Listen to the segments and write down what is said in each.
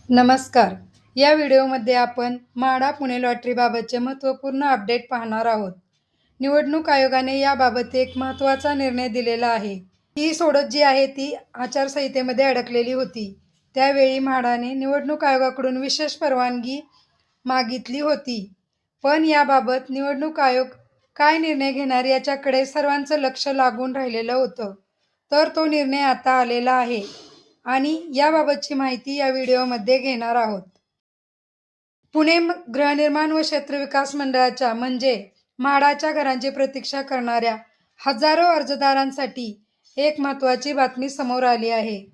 नमस्कार. या व्हिडिओमध्ये आपण म्हाडा पुणे लॉटरीबाबतचे महत्त्वपूर्ण अपडेट पाहणार आहोत. निवडणूक आयोगाने याबाबत एक महत्त्वाचा निर्णय दिलेला आहे. ही सोडत जी आहे ती आचारसंहितेमध्ये अडकलेली होती. त्यावेळी म्हाडाने निवडणूक आयोगाकडून विशेष परवानगी मागितली होती. पण याबाबत निवडणूक आयोग काय निर्णय घेणार याच्याकडे सर्वांचं लक्ष लागून राहिलेलं होतं. तर तो निर्णय आता आलेला आहे आणि याबाबतची माहिती या व्हिडिओमध्ये घेणार आहोत. पुणे गृहनिर्माण व क्षेत्रविकास मंडळाच्या म्हणजे म्हाडाच्या घरांची प्रतीक्षा करणाऱ्या हजारो अर्जदारांसाठी एक महत्त्वाची बातमी समोर आली आहे.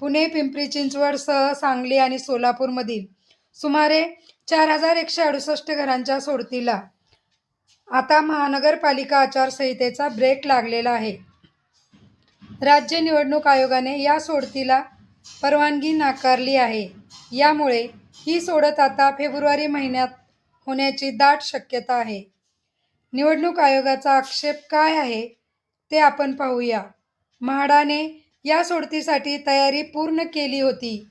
पुणे, पिंपरी चिंचवडसह सांगली आणि सोलापूरमधील सुमारे 4168 घरांच्या सोडतीला आता महानगरपालिका आचारसंहितेचा ब्रेक लागलेला आहे. राज्य निवडणूक आयोगाने या सोडतीला परवानगी नाकारली आहे. यामुळे ही सोडत आता फेब्रुवारी महिन्यात होण्याची दाट शक्यता आहे. निवडणूक आयोगाचा आक्षेप काय आहे ते आपण पाहूया. म्हाडाने या सोडतीसाठी तयारी पूर्ण केली होती.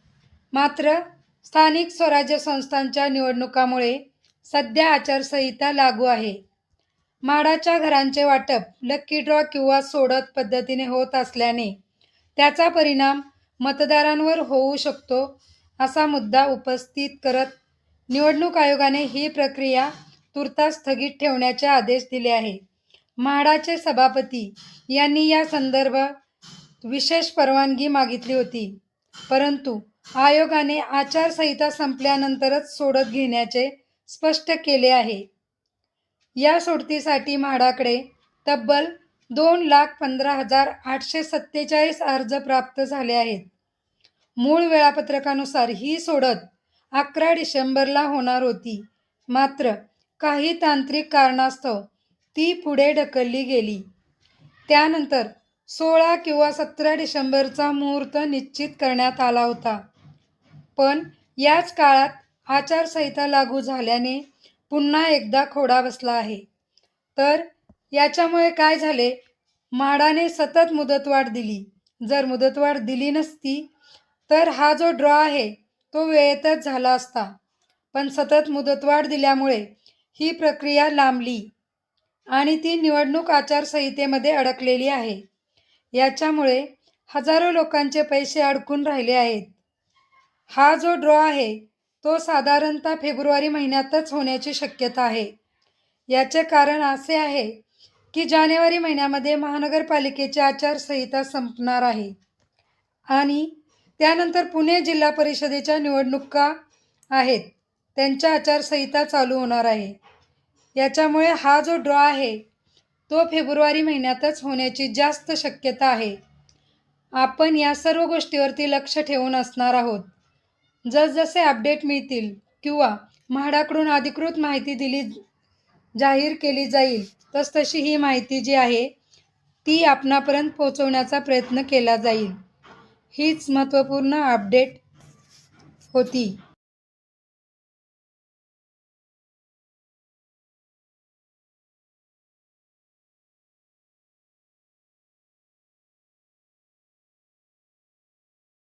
मात्र स्थानिक स्वराज्य संस्थांच्या निवडणुकामुळे सध्या आचारसंहिता लागू आहे. म्हाडाच्या घरांचे वाटप लकी ड्रॉ किंवा सोडत पद्धतीने होत असल्याने त्याचा परिणाम मतदारांवर होऊ शकतो असा मुद्दा उपस्थित करत निवडणूक आयोगाने ही प्रक्रिया तुर्तास स्थगित ठेवण्याचे आदेश दिले आहे. म्हाडाचे सभापती यांनी या संदर्भात विशेष परवानगी मागितली होती, परंतु आयोगाने आचारसंहिता संपल्यानंतरच सोडत घेण्याचे स्पष्ट केले आहे. या सोडतीसाठी म्हाडाकडे तब्बल 2,15,847 अर्ज प्राप्त झाले आहेत. मूळ वेळापत्रकानुसार ही सोडत 11 डिसेंबरला होणार होती. मात्र काही तांत्रिक कारणास्तव ती पुढे ढकलली गेली. त्यानंतर 16 किंवा 17 डिसेंबरचा मुहूर्त निश्चित करण्यात आला होता. पण याच काळात आचारसंहिता लागू झाल्याने पुन्हा एकदा खोडा बसला आहे. तर याच्यामुळे काय झाले? म्हाडाने सतत मुदतवाढ दिली. जर मुदतवाढ दिली नसती तर हा जो ड्रॉ आहे तो वेळेतच झाला असता. पण सतत मुदतवाढ दिल्यामुळे ही प्रक्रिया लांबली आणि ती निवडणूक आचारसंहितेमध्ये अडकलेली आहे. याच्यामुळे हजारो लोकांचे पैसे अडकून राहिले आहेत. हा जो ड्रॉ आहे तो साधारणतः फेब्रुवारी महिन्यातच होण्याची शक्यता आहे. याचे कारण असे आहे की जानेवारी महिन्यामध्ये महानगरपालिकेची आचारसंहिता संपणार आहे आणि त्यानंतर पुणे जिल्हा परिषदेच्या निवडणुका आहेत, त्यांच्या आचारसंहिता चालू होणार आहे. याच्यामुळे हा जो ड्रॉ आहे तो फेब्रुवारी महिन्यातच होण्याची जास्त शक्यता आहे. आपण या सर्व गोष्टीवरती लक्ष ठेवून असणार आहोत. जसजसे अपडेट मिळतील किंवा म्हाडाकडून अधिकृत माहिती जाहीर केली जाईल तसतशी ही माहिती जी आहे ती आपणापर्यंत पोहोचवण्याचा प्रयत्न केला जाईल. हीच महत्त्वपूर्ण अपडेट होती.